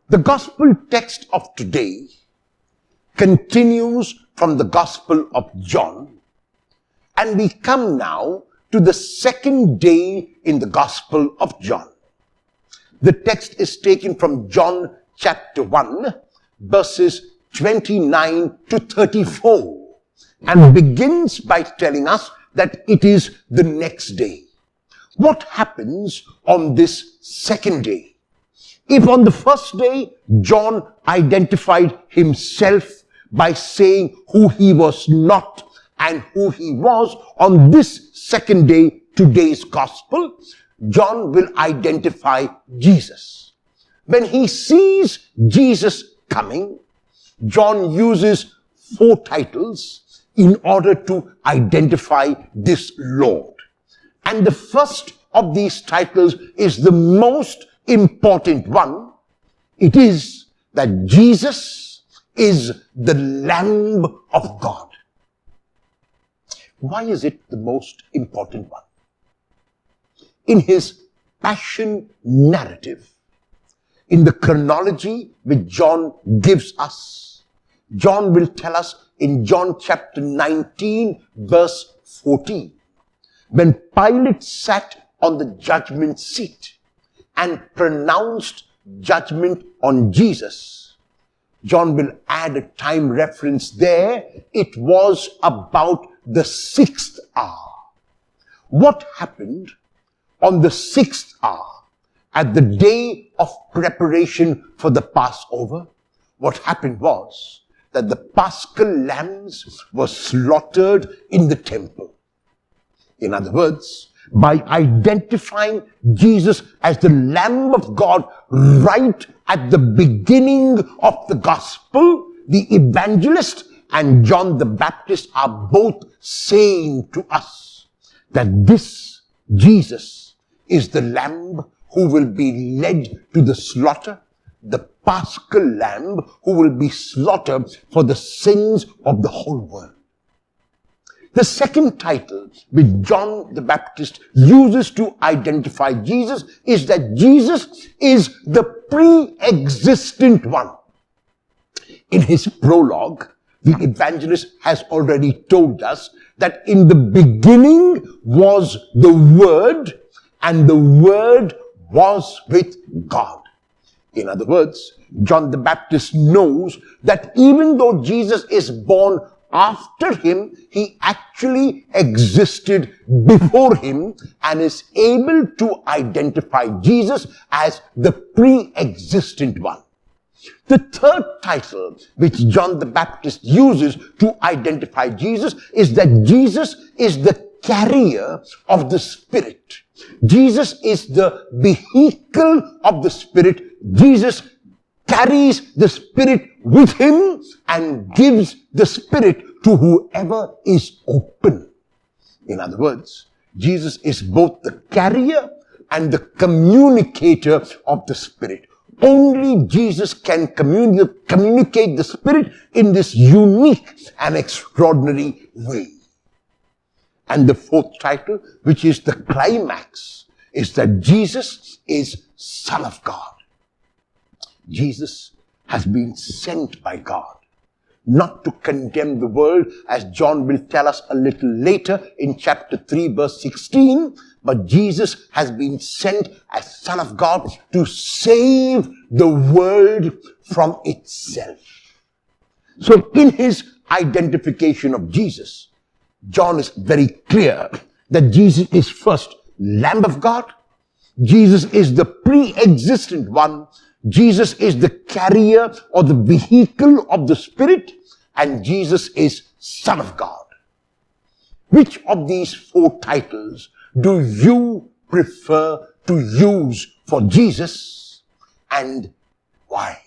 The gospel text of today continues from the Gospel of John, and we come now to the second day in the Gospel of John. The text is taken from John chapter 1, verses 29 to 34, and begins by telling us that it is the next day. What happens on this second day? If on the first day, John identified himself by saying who he was not and who he was, on this second day, today's gospel, John will identify Jesus. When he sees Jesus coming, John uses 4 titles in order to identify this Lord. And the first of these titles is the most important one. It is that Jesus is the Lamb of God. Why is it the most important one? In his passion narrative, in the chronology which John gives us, John will tell us in John chapter 19, verse 14, when Pilate sat on the judgment seat and pronounced judgment on Jesus, John will add a time reference there. It was about the 6th hour. What happened on the 6th hour, at the day of preparation for the Passover? What happened was that the paschal lambs were slaughtered in the temple. In other words, by identifying Jesus as the Lamb of God right at the beginning of the gospel, the evangelist and John the Baptist are both saying to us that this Jesus is the Lamb who will be led to the slaughter, the paschal lamb who will be slaughtered for the sins of the whole world. The second title which John the Baptist uses to identify Jesus is that Jesus is the pre-existent one. In his prologue, the evangelist has already told us that in the beginning was the Word, and the Word was with God. In other words, John the Baptist knows that even though Jesus is born after him, he actually existed before him, and is able to identify Jesus as the pre-existent one. The third title which John the Baptist uses to identify Jesus is that Jesus is the carrier of the Spirit. Jesus is the vehicle of the Spirit. Jesus carries the Spirit with him and gives the Spirit to whoever is open. In other words, Jesus is both the carrier and the communicator of the Spirit. Only Jesus can communicate the Spirit in this unique and extraordinary way. And the fourth title, which is the climax, is that Jesus is Son of God. Jesus has been sent by God, not to condemn the world, as John will tell us a little later in chapter 3, verse 16, but Jesus has been sent as Son of God to save the world from itself. So in his identification of Jesus, John is very clear that Jesus is first Lamb of God, Jesus is the pre-existent one, Jesus is the carrier or the vehicle of the Spirit, and Jesus is Son of God. Which of these 4 titles do you prefer to use for Jesus, and why?